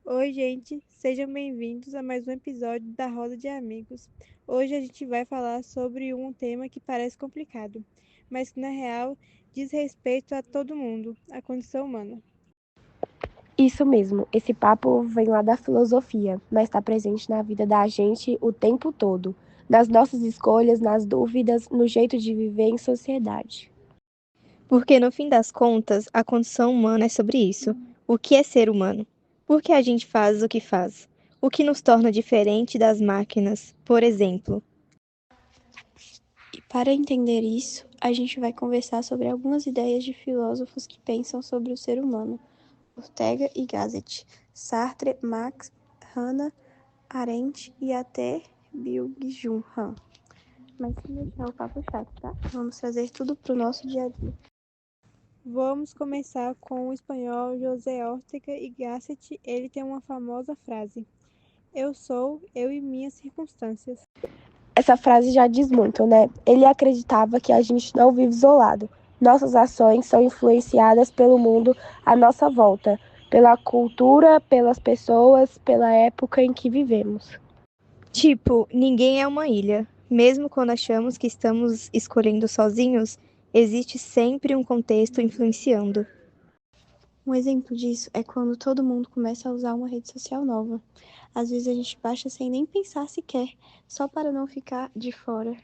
Oi, gente, sejam bem-vindos a mais um episódio da Roda de Amigos. Hoje a gente vai falar sobre um tema que parece complicado, mas que na real diz respeito a todo mundo, a condição humana. Isso mesmo, esse papo vem lá da filosofia, mas está presente na vida da gente o tempo todo, nas nossas escolhas, nas dúvidas, no jeito de viver em sociedade. Porque no fim das contas, a condição humana é sobre isso. O que é ser humano? Por que a gente faz o que faz? O que nos torna diferente das máquinas, por exemplo? E para entender isso, a gente vai conversar sobre algumas ideias de filósofos que pensam sobre o ser humano. Ortega e Gasset, Sartre, Marx, Hannah Arendt e até Byung-Chul Han. Mas sem deixar o papo chato, tá? Vamos trazer tudo pro nosso dia a dia. Vamos começar com o espanhol José Ortega y Gasset. Ele tem uma famosa frase: Eu sou eu e minhas circunstâncias. Essa frase já diz muito, né? Ele acreditava que a gente não vive isolado. Nossas ações são influenciadas pelo mundo à nossa volta, pela cultura, pelas pessoas, pela época em que vivemos. Tipo, ninguém é uma ilha. Mesmo quando achamos que estamos escolhendo sozinhos, existe sempre um contexto influenciando. Um exemplo disso é quando todo mundo começa a usar uma rede social nova. Às vezes a gente baixa sem nem pensar sequer, só para não ficar de fora.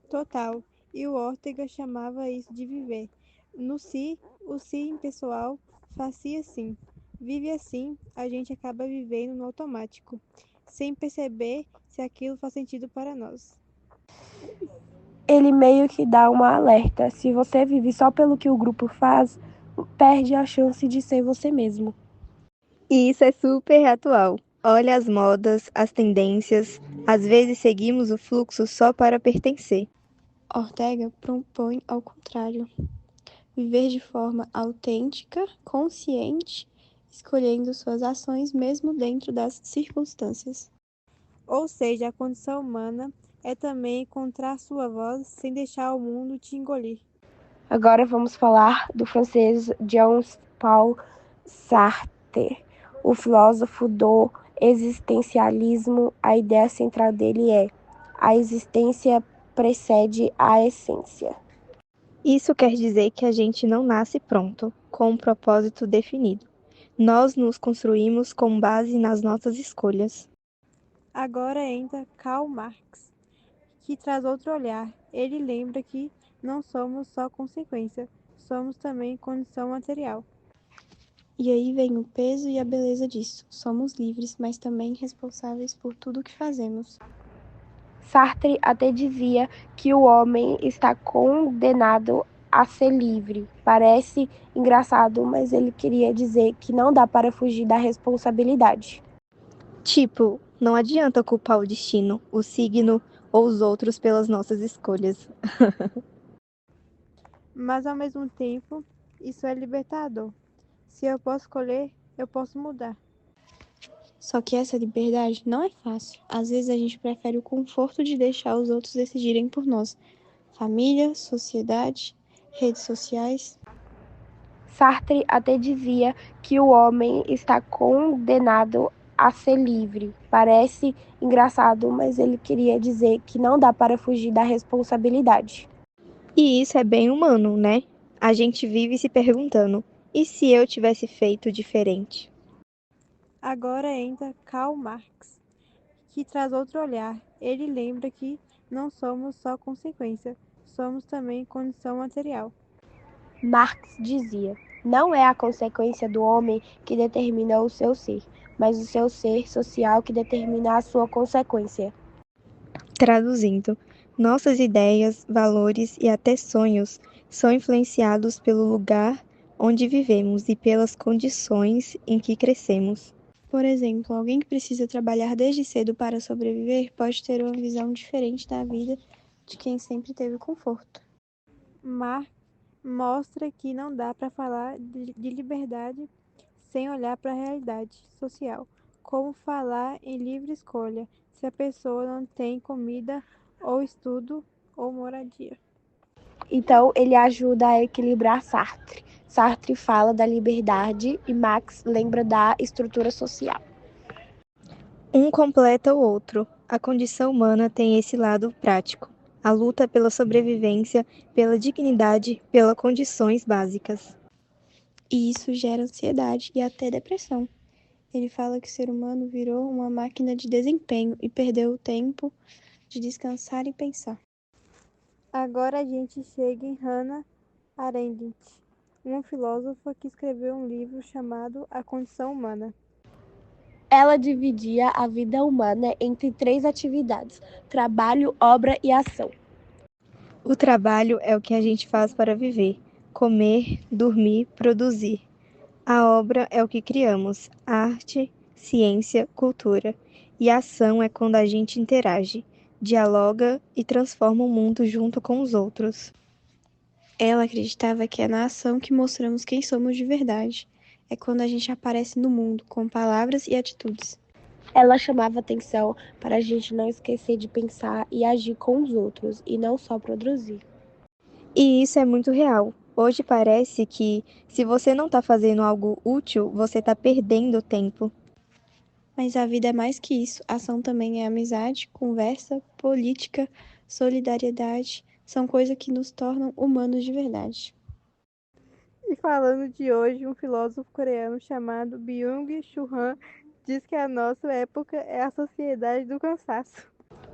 Total. E o Ortega chamava isso de viver. No si, o si impessoal fazia assim. Vive assim, a gente acaba vivendo no automático, sem perceber se aquilo faz sentido para nós. Ele meio que dá uma alerta. Se você vive só pelo que o grupo faz, perde a chance de ser você mesmo. E isso é super atual. Olha as modas, as tendências. Às vezes seguimos o fluxo só para pertencer. Ortega propõe ao contrário. Viver de forma autêntica, consciente, escolhendo suas ações mesmo dentro das circunstâncias. Ou seja, a condição humana é também encontrar sua voz sem deixar o mundo te engolir. Agora vamos falar do francês Jean-Paul Sartre, o filósofo do existencialismo. A ideia central dele é: a existência precede a essência. Isso quer dizer que a gente não nasce pronto, com um propósito definido. Nós nos construímos com base nas nossas escolhas. Agora entra Karl Marx, que traz outro olhar. Ele lembra que não somos só consequência, somos também condição material. E aí vem o peso e a beleza disso. Somos livres, mas também responsáveis por tudo o que fazemos. Sartre até dizia que o homem está condenado a ser livre. Parece engraçado, mas ele queria dizer que não dá para fugir da responsabilidade. Tipo, não adianta culpar o destino, o signo ou os outros pelas nossas escolhas. Mas ao mesmo tempo, isso é libertador. Se eu posso escolher, eu posso mudar. Só que essa liberdade não é fácil. Às vezes a gente prefere o conforto de deixar os outros decidirem por nós. Família, sociedade, redes sociais. Sartre até dizia que o homem está condenado a ser livre. Parece engraçado, mas ele queria dizer que não dá para fugir da responsabilidade. E isso é bem humano, né? A gente vive se perguntando: e se eu tivesse feito diferente? Agora entra Karl Marx, que traz outro olhar. Ele lembra que não somos só consequência, somos também condição material. Marx dizia: não é a consequência do homem que determina o seu ser, mas o seu ser social que determina a sua consequência. Traduzindo, nossas ideias, valores e até sonhos são influenciados pelo lugar onde vivemos e pelas condições em que crescemos. Por exemplo, alguém que precisa trabalhar desde cedo para sobreviver pode ter uma visão diferente da vida de quem sempre teve conforto. Marx mostra que não dá para falar de liberdade sem olhar para a realidade social. Como falar em livre escolha se a pessoa não tem comida ou estudo ou moradia? Então, ele ajuda a equilibrar Sartre. Sartre fala da liberdade e Marx lembra da estrutura social. Um completa o outro. A condição humana tem esse lado prático. A luta pela sobrevivência, pela dignidade, pelas condições básicas. E isso gera ansiedade e até depressão. Ele fala que o ser humano virou uma máquina de desempenho e perdeu o tempo de descansar e pensar. Agora a gente chega em Hannah Arendt, uma filósofa que escreveu um livro chamado A Condição Humana. Ela dividia a vida humana entre 3 atividades: trabalho, obra e ação. O trabalho é o que a gente faz para viver: comer, dormir, produzir. A obra é o que criamos: arte, ciência, cultura. E a ação é quando a gente interage, dialoga e transforma o mundo junto com os outros. Ela acreditava que é na ação que mostramos quem somos de verdade. É quando a gente aparece no mundo com palavras e atitudes. Ela chamava atenção para a gente não esquecer de pensar e agir com os outros e não só produzir. E isso é muito real. Hoje parece que, se você não está fazendo algo útil, você está perdendo tempo. Mas a vida é mais que isso. Ação também é amizade, conversa, política, solidariedade. São coisas que nos tornam humanos de verdade. E falando de hoje, um filósofo coreano chamado Byung-Chul Han diz que a nossa época é a sociedade do cansaço.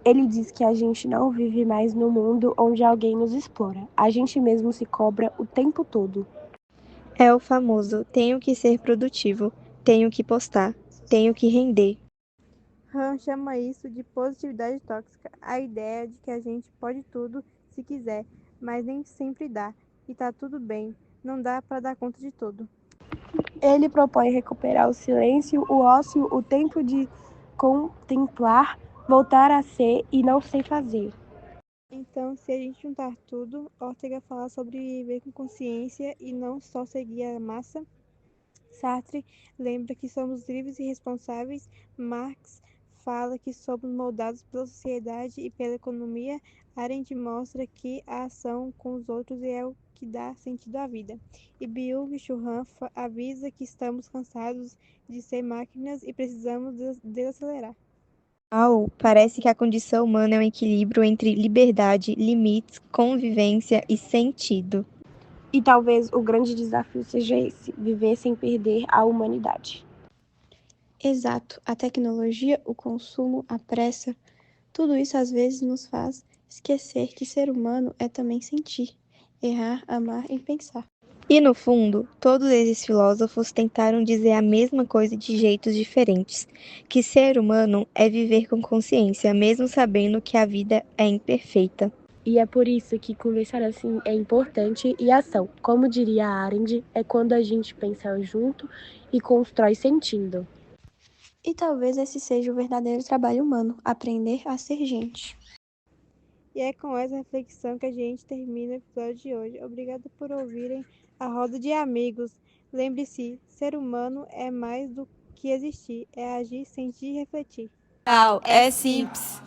Ele diz que a gente não vive mais no mundo onde alguém nos explora. A gente mesmo se cobra o tempo todo. É o famoso: tenho que ser produtivo, tenho que postar, tenho que render. Han chama isso de positividade tóxica, a ideia de que a gente pode tudo se quiser, mas nem sempre dá, e tá tudo bem, não dá para dar conta de tudo. Ele propõe recuperar o silêncio, o ócio, o tempo de contemplar, voltar a ser e não sem fazer. Então, se a gente juntar tudo, Ortega fala sobre viver com consciência e não só seguir a massa. Sartre lembra que somos livres e responsáveis. Marx fala que somos moldados pela sociedade e pela economia. Arendt mostra que a ação com os outros é o que dá sentido à vida. E Byung-Chul Han avisa que estamos cansados de ser máquinas e precisamos desacelerar. Parece que a condição humana é um equilíbrio entre liberdade, limites, convivência e sentido. E talvez o grande desafio seja esse: viver sem perder a humanidade. Exato. A tecnologia, o consumo, a pressa, tudo isso às vezes nos faz esquecer que ser humano é também sentir, errar, amar e pensar. E no fundo, todos esses filósofos tentaram dizer a mesma coisa de jeitos diferentes: que ser humano é viver com consciência, mesmo sabendo que a vida é imperfeita. E é por isso que conversar assim é importante e ação, como diria Arendt, é quando a gente pensa junto e constrói sentindo. E talvez esse seja o verdadeiro trabalho humano, aprender a ser gente. E é com essa reflexão que a gente termina o episódio de hoje. Obrigada por ouvirem a Roda de Amigos. Lembre-se, ser humano é mais do que existir, é agir, sentir e refletir. Tchau, é simples.